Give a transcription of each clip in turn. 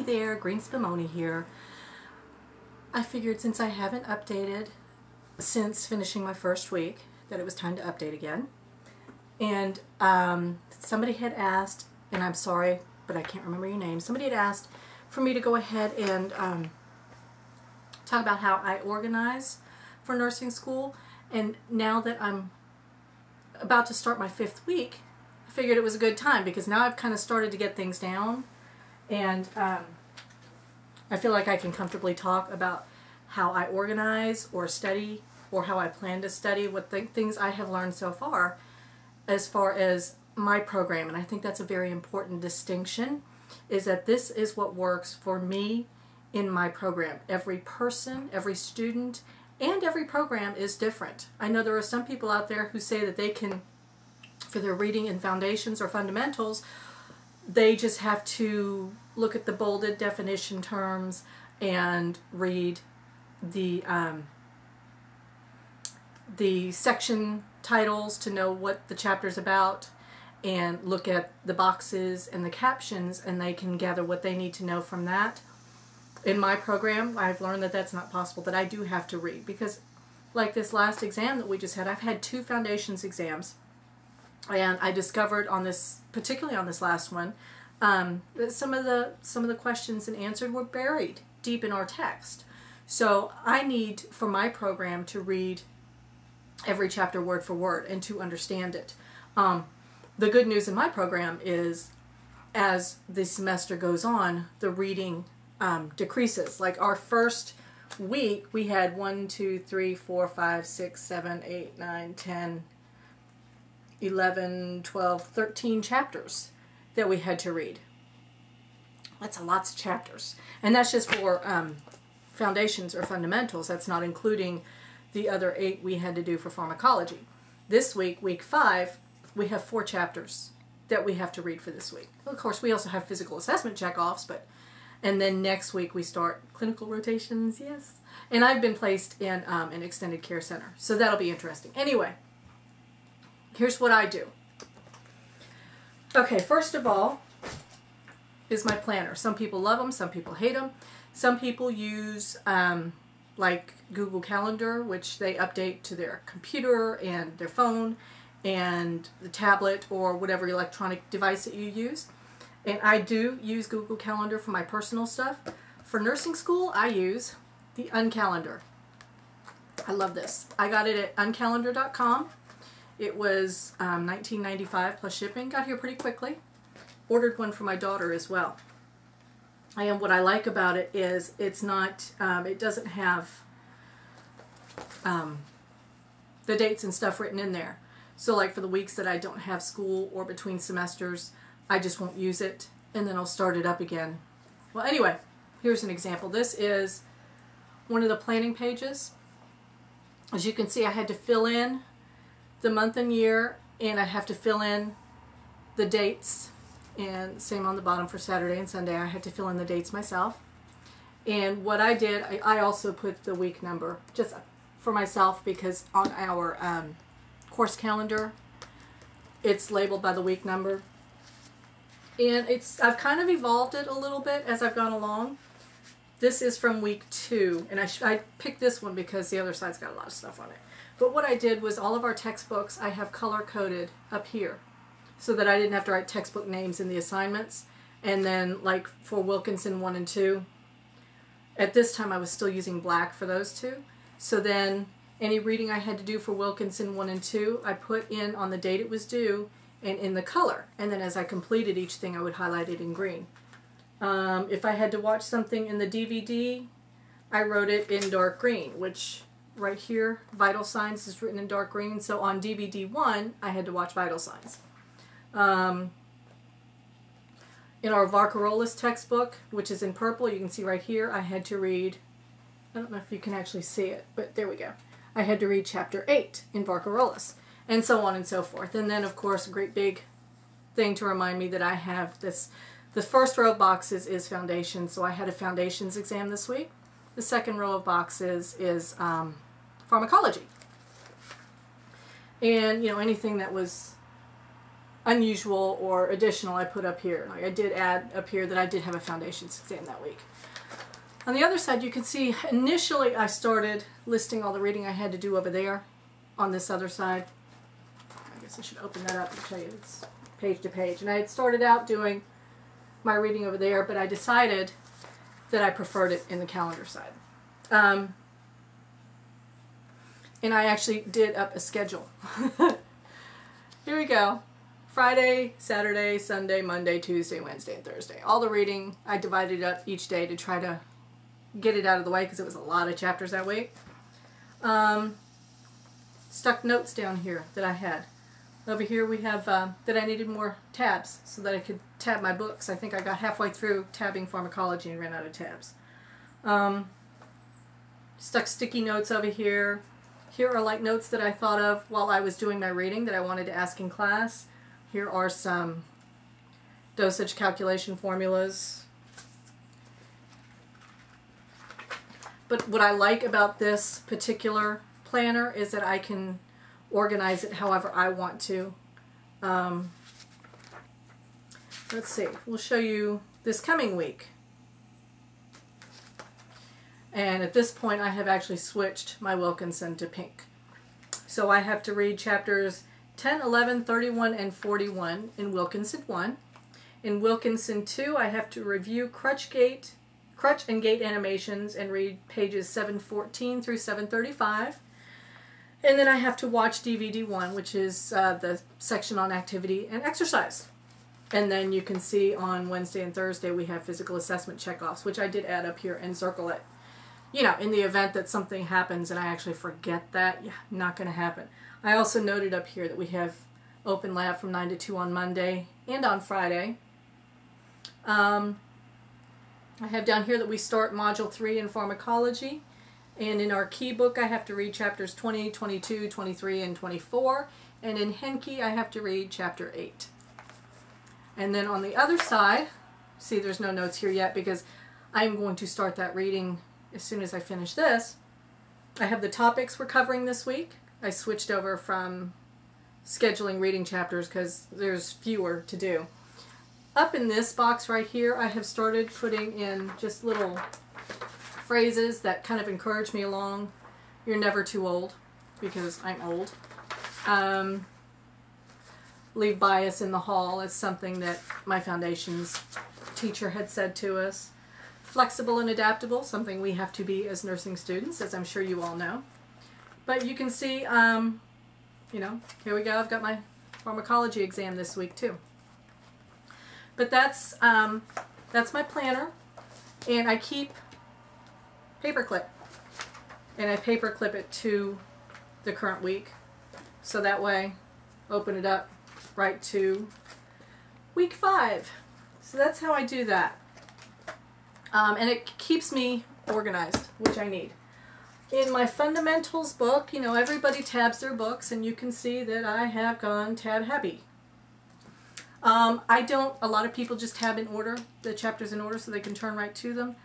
there, Green Spumoni here. I figured since I haven't updated since finishing my first week that it was time to update again. And somebody had asked, and I'm sorry, but I can't remember your name, somebody had asked for me to go ahead and talk about how I organize for nursing school. And now that I'm about to start my 5th week, I figured it was a good time because now I've kind of started to get things down, and I feel like I can comfortably talk about how I organize or study, or how I plan to study, what things I have learned so far as my program. And I think that's a very important distinction, is that this is what works for me in my program. Every person, every student, and every program is different. I know there are some people out there who say that they can, for their reading and foundations or fundamentals, they just have to look at the bolded definition terms and read the section titles to know what the chapter's about, and look at the boxes and the captions, and they can gather what they need to know from that. In my program, I've learned that that's not possible, that I do have to read, because like this last exam that we just had, I've had 2 foundations exams, and I discovered on this, particularly on this last one, that some of the questions and answers were buried deep in our text. So I need, for my program, to read every chapter word for word and to understand it. The good news in my program is, as the semester goes on, the reading decreases. Like our first week, we had 1, 2, 3, 4, 5, 6, 7, 8, 9, 10, 11, 12, 13 chapters that we had to read. That's lots of chapters. And that's just for foundations or fundamentals. That's not including the other 8 we had to do for pharmacology. This week, week 5, we have 4 chapters that we have to read for this week. Well, of course, we also have physical assessment checkoffs, and then next week we start clinical rotations, yes. And I've been placed in an extended care center, so that'll be interesting. Anyway, here's what I do. Okay, first of all is my planner. Some people love them, some people hate them. Some people use like Google Calendar, which they update to their computer and their phone and the tablet or whatever electronic device that you use. And I do use Google Calendar for my personal stuff. For nursing school, I use the Uncalendar. I love this. I got it at uncalendar.com. It was $19.95 plus shipping. Got here pretty quickly. Ordered one for my daughter as well. And what I like about it is it's not, it doesn't have the dates and stuff written in there. So like for the weeks that I don't have school or between semesters, I just won't use it, and then I'll start it up again. Well, anyway, here's an example. This is one of the planning pages. As you can see, I had to fill in the month and year, and I have to fill in the dates. And same on the bottom for Saturday and Sunday. I had to fill in the dates myself. And what I did, I also put the week number just for myself, because on our course calendar, it's labeled by the week number. And I've kind of evolved it a little bit as I've gone along. This is from week 2, and I picked this one because the other side's got a lot of stuff on it. But what I did was all of our textbooks I have color-coded up here, so that I didn't have to write textbook names in the assignments. And then like for Wilkinson 1 and 2, at this time I was still using black for those 2. So then any reading I had to do for Wilkinson 1 and 2, I put in on the date it was due and in the color. And then as I completed each thing, I would highlight it in green. If I had to watch something in the DVD, I wrote it in dark green, which right here, vital signs is written in dark green. So on DVD 1, I had to watch vital signs. In our Varkarolus textbook, which is in purple, you can see right here, I had to read, I don't know if you can actually see it, but there we go. I had to read chapter 8 in Varkarolus, and so on and so forth. And then, of course, a great big thing to remind me that I have this, the first row of boxes is foundation, so I had a foundations exam this week. The second row of boxes is pharmacology. And, you know, anything that was unusual or additional I put up here. Like I did add up here that I did have a foundations exam that week. On the other side, you can see initially I started listing all the reading I had to do over there on this other side. I guess I should open that up and show you it's page to page. And I had started out doing my reading over there, but I decided that I preferred it in the calendar side. And I actually did up a schedule. Here we go. Friday, Saturday, Sunday, Monday, Tuesday, Wednesday, and Thursday. All the reading, I divided up each day to try to get it out of the way because it was a lot of chapters that week. Stuck notes down here that I had. Over here we have that I needed more tabs so that I could tab my books. I think I got halfway through tabbing pharmacology and ran out of tabs. Stuck sticky notes over here. Here are like notes that I thought of while I was doing my reading that I wanted to ask in class. Here are some dosage calculation formulas. But what I like about this particular planner is that I can organize it however I want to. Let's see, we'll show you this coming week. And at this point I have actually switched my Wilkinson to pink. So I have to read chapters 10, 11, 31, and 41 in Wilkinson 1. In Wilkinson 2 I have to review crutch and gait animations and read pages 714 through 735. And then I have to watch DVD 1, which is the section on activity and exercise. And then you can see on Wednesday and Thursday we have physical assessment checkoffs, which I did add up here and circle it. You know, in the event that something happens and I actually forget that, yeah, not going to happen. I also noted up here that we have open lab from 9 to 2 on Monday and on Friday. I have down here that we start Module 3 in pharmacology. And in our key book I have to read chapters 20, 22, 23, and 24. And in Henke I have to read chapter 8. And then on the other side, see there's no notes here yet because I'm going to start that reading as soon as I finish this. I have the topics we're covering this week. I switched over from scheduling reading chapters because there's fewer to do. Up in this box right here I have started putting in just little phrases that kind of encourage me along. You're never too old, because I'm old. Leave bias in the hall is something that my foundations teacher had said to us. Flexible and adaptable, something we have to be as nursing students, as I'm sure you all know. But you can see, you know, here we go, I've got my pharmacology exam this week too. But that's my planner, and I keep paperclip, and I paperclip it to the current week, so that way open it up right to week 5. So that's how I do that, and it keeps me organized, which I need. In my fundamentals book, you know, everybody tabs their books, and you can see that I have gone tab heavy. I don't, a lot of people just tab in order, the chapters in order, so they can turn right to them.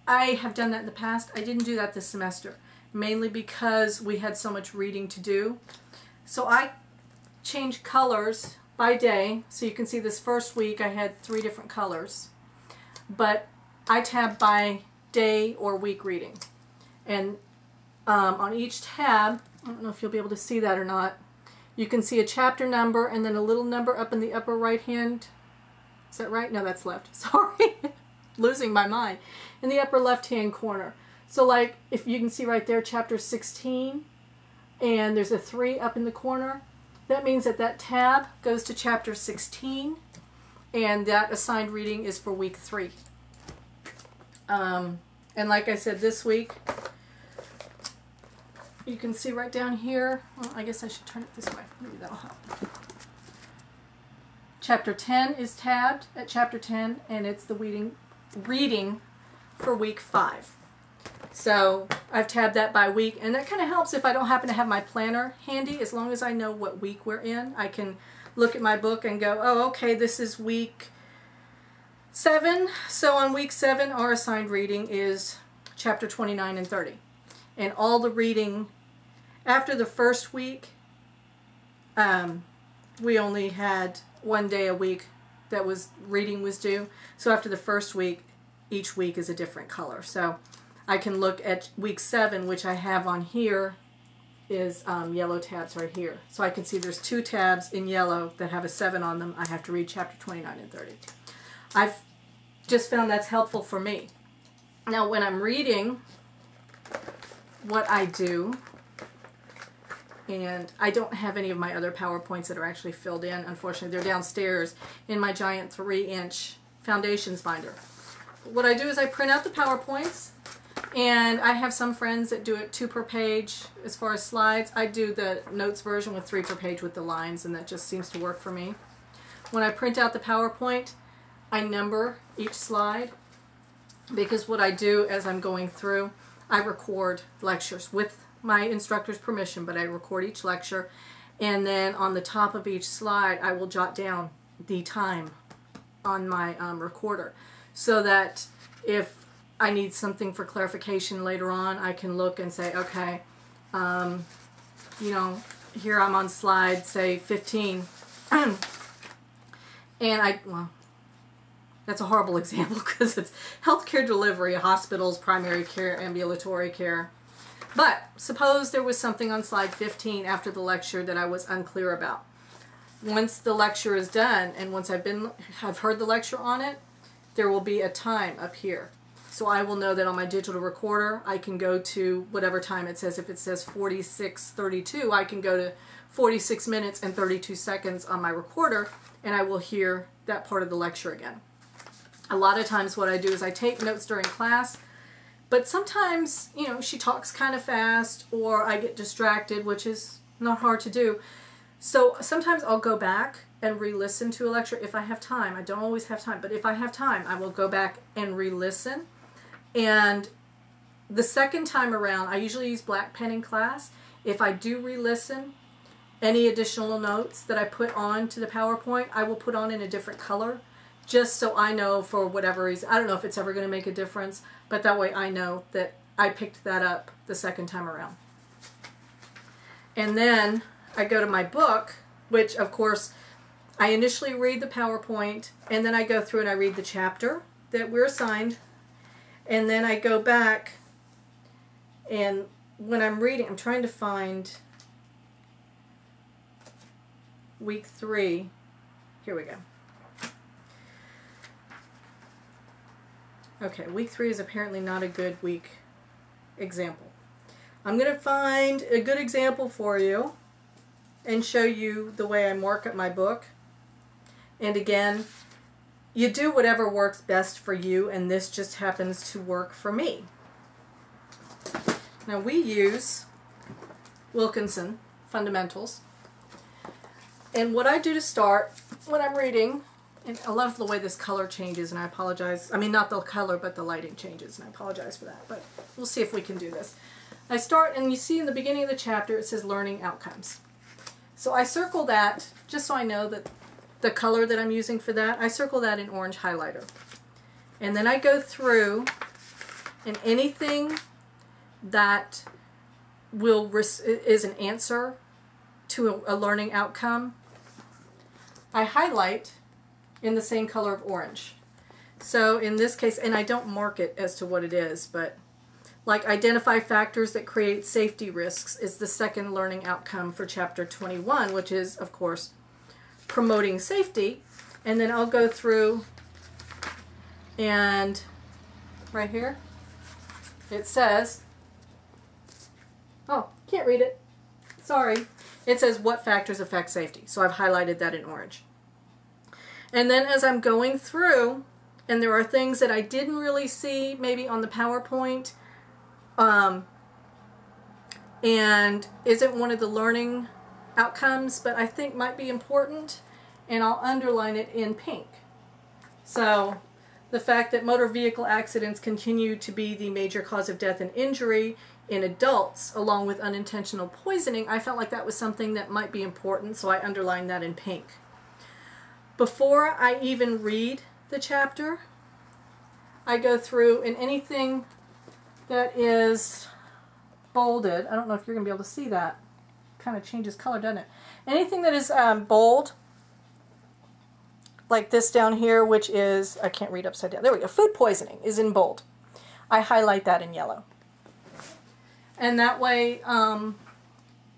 I have done that in the past. I didn't do that this semester, mainly because we had so much reading to do. So I changed colors by day. So you can see this first week I had 3 different colors. But I tab by day or week reading. And on each tab, I don't know if you'll be able to see that or not, you can see a chapter number and then a little number up in the upper right hand. Is that right? No, that's left. Sorry. Losing my mind. In the upper left hand corner. So like if you can see right there, chapter 16, and there's a 3 up in the corner, that means that that tab goes to chapter 16, and that assigned reading is for week 3. And like I said, this week you can see right down here, well, I guess I should turn it this way, maybe that'll help. Chapter 10 is tabbed at chapter 10, and it's the reading for week 5. So I've tabbed that by week, and that kind of helps if I don't happen to have my planner handy. As long as I know what week we're in, I can look at my book and go, oh, okay, this is week 7. So on week 7, our assigned reading is chapter 29 and 30. And all the reading after the first week we only had 1 day a week that was reading was due. So after the first week, each week is a different color. So I can look at week 7, which I have on here is yellow tabs right here. So I can see there's 2 tabs in yellow that have a 7 on them. I have to read chapter 29 and 30. I've just found that's helpful for me. Now when I'm reading, what I do, and I don't have any of my other PowerPoints that are actually filled in. Unfortunately, they're downstairs in my giant 3-inch foundations binder. What I do is I print out the PowerPoints, and I have some friends that do it 2 per page as far as slides. I do the notes version with 3 per page with the lines, and that just seems to work for me. When I print out the PowerPoint, I number each slide, because what I do as I'm going through, I record lectures with my instructor's permission, but I record each lecture, and then on the top of each slide I will jot down the time on my recorder, so that if I need something for clarification later on, I can look and say, okay, you know, here I'm on slide, say 15, and well, that's a horrible example because it's healthcare delivery, hospitals, primary care, ambulatory care. But suppose there was something on slide 15 after the lecture that I was unclear about. Once the lecture is done, and once I've heard the lecture on it, there will be a time up here. So I will know that on my digital recorder, I can go to whatever time it says. If it says 46:32, I can go to 46 minutes and 32 seconds on my recorder, and I will hear that part of the lecture again. A lot of times what I do is I take notes during class, but sometimes, you know, she talks kind of fast, or I get distracted, which is not hard to do. So sometimes I'll go back and re-listen to a lecture if I have time. I don't always have time, but if I have time, I will go back and re-listen. And the second time around, I usually use black pen in class. If I do re-listen, any additional notes that I put on to the PowerPoint, I will put on in a different color, just so I know for whatever reason. I don't know if it's ever going to make a difference, but that way I know that I picked that up the second time around. And then I go to my book, which of course I initially read the PowerPoint, and then I go through and I read the chapter that we're assigned, and then I go back, and when I'm reading, I'm trying to find week 3. Here we go. Okay, week 3 is apparently not a good week example. I'm going to find a good example for you and show you the way I mark up my book. And again, you do whatever works best for you, and this just happens to work for me. Now we use Wilkinson Fundamentals. And what I do to start when I'm reading, and I love the way this color changes, and I apologize. I mean, not the color, but the lighting changes, and I apologize for that. But we'll see if we can do this. I start, and you see in the beginning of the chapter, it says Learning Outcomes. So I circle that, just so I know that the color that I'm using for that, I circle that in orange highlighter. And then I go through, and anything that is an answer to a learning outcome, I highlight in the same color of orange. So in this case, and I don't mark it as to what it is, but like identify factors that create safety risks is the second learning outcome for chapter 21, which is, of course, promoting safety. And then I'll go through, and right here it says, oh, can't read it, sorry. It says what factors affect safety. So I've highlighted that in orange. And then as I'm going through, and there are things that I didn't really see maybe on the PowerPoint, and isn't one of the learning outcomes, but I think might be important, and I'll underline it in pink. So the fact that motor vehicle accidents continue to be the major cause of death and injury in adults, along with unintentional poisoning, I felt like that was something that might be important, so I underlined that in pink. Before I even read the chapter, I go through, and anything that is bolded, I don't know if you're going to be able to see that, kind of changes color, doesn't it? Anything that is bold, like this down here, which is, I can't read upside down. There we go. Food poisoning is in bold. I highlight that in yellow. And that way,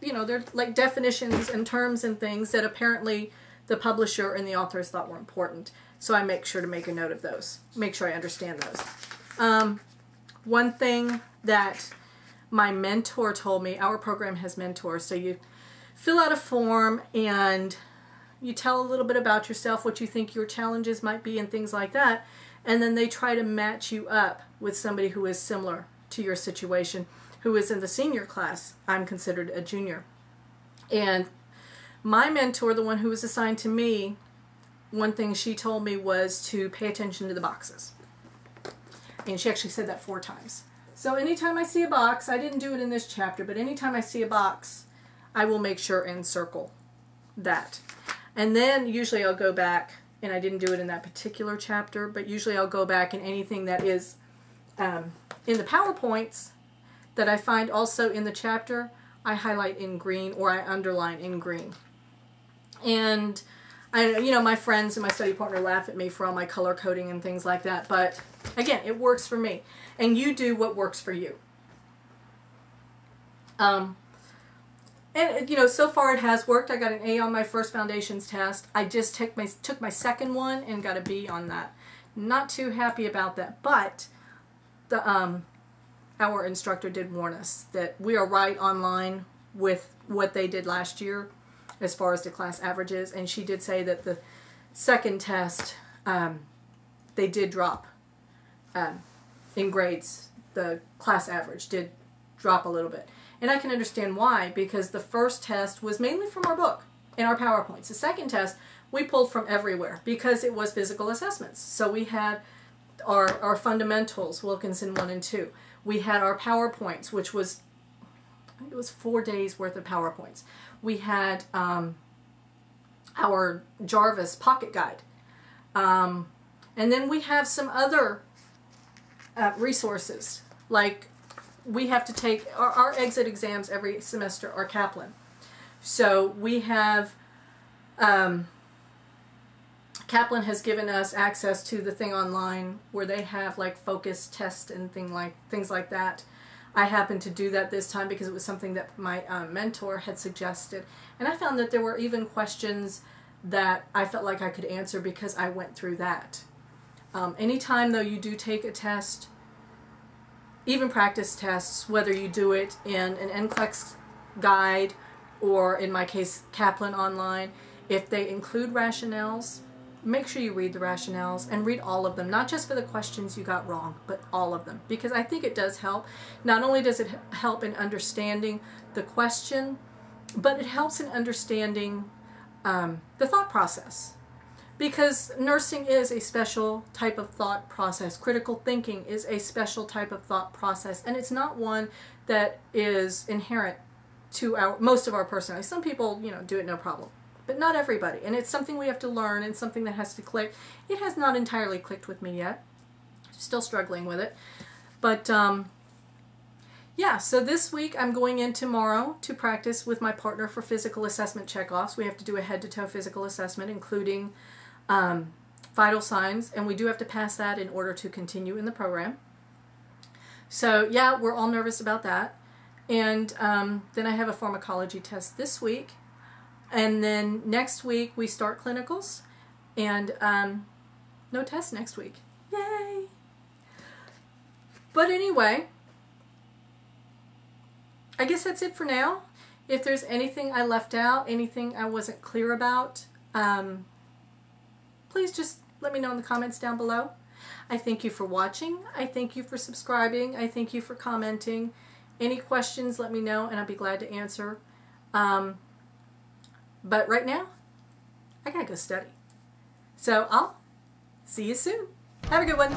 you know, they're like definitions and terms and things that apparently the publisher and the authors thought were important. So I make sure to make a note of those. Make sure I understand those. One thing that my mentor told me, our program has mentors, so you fill out a form and you tell a little bit about yourself, what you think your challenges might be and things like that, and then they try to match you up with somebody who is similar to your situation, who is in the senior class. I'm considered a junior. And my mentor, the one who was assigned to me, one thing she told me was to pay attention to the boxes. And she actually said that 4 times. So anytime I see a box, I didn't do it in this chapter, but anytime I see a box, I will make sure and circle that. And then usually I'll go back, and I didn't do it in that particular chapter, but usually I'll go back and anything that is in the PowerPoints that I find also in the chapter, I highlight in green or I underline in green. And you know, my friends and my study partner laugh at me for all my color coding and things like that, but again, it works for me. And you do what works for you. And you know, so far it has worked. I got an A on my first foundations test. I just took my second one and got a B on that. Not too happy about that, but the our instructor did warn us that we are right on line with what they did last year as far as the class averages, and she did say that the second test they did drop in grades. The class average did drop a little bit, and I can understand why, because the first test was mainly from our book and our PowerPoints. The second test we pulled from everywhere because it was physical assessments. So we had our fundamentals, Wilkinson 1 and 2. We had our PowerPoints, which was, I think it was 4 days worth of PowerPoints. We had our Jarvis Pocket Guide. And then we have some other resources, like we have to take, our exit exams every semester are Kaplan. So we have, Kaplan has given us access to the thing online where they have like focus tests and things like that. I happened to do that this time because it was something that my mentor had suggested. And I found that there were even questions that I felt like I could answer because I went through that. Anytime though you do take a test, even practice tests, whether you do it in an NCLEX guide or in my case Kaplan online, if they include rationales, make sure you read the rationales and read all of them, not just for the questions you got wrong, but all of them, because I think it does help. Not only does it help in understanding the question, but it helps in understanding the thought process, because nursing is a special type of thought process. Critical thinking is a special type of thought process, and it's not one that is inherent to most of our personalities. Some people, you know, do it no problem, but not everybody, and it's something we have to learn and something that has to click. It has not entirely clicked with me yet. Still struggling with it, but yeah, so this week I'm going in tomorrow to practice with my partner for physical assessment checkoffs. We have to do a head-to-toe physical assessment, including vital signs, and we do have to pass that in order to continue in the program. So yeah, we're all nervous about that. And then I have a pharmacology test this week, and then next week we start clinicals, and no test next week. Yay! But anyway, I guess that's it for now. If there's anything I left out, anything I wasn't clear about, please just let me know in the comments down below. I thank you for watching. I thank you for subscribing. I thank you for commenting. Any questions, let me know, and I'll be glad to answer. But right now, I gotta go study. So I'll see you soon. Have a good one.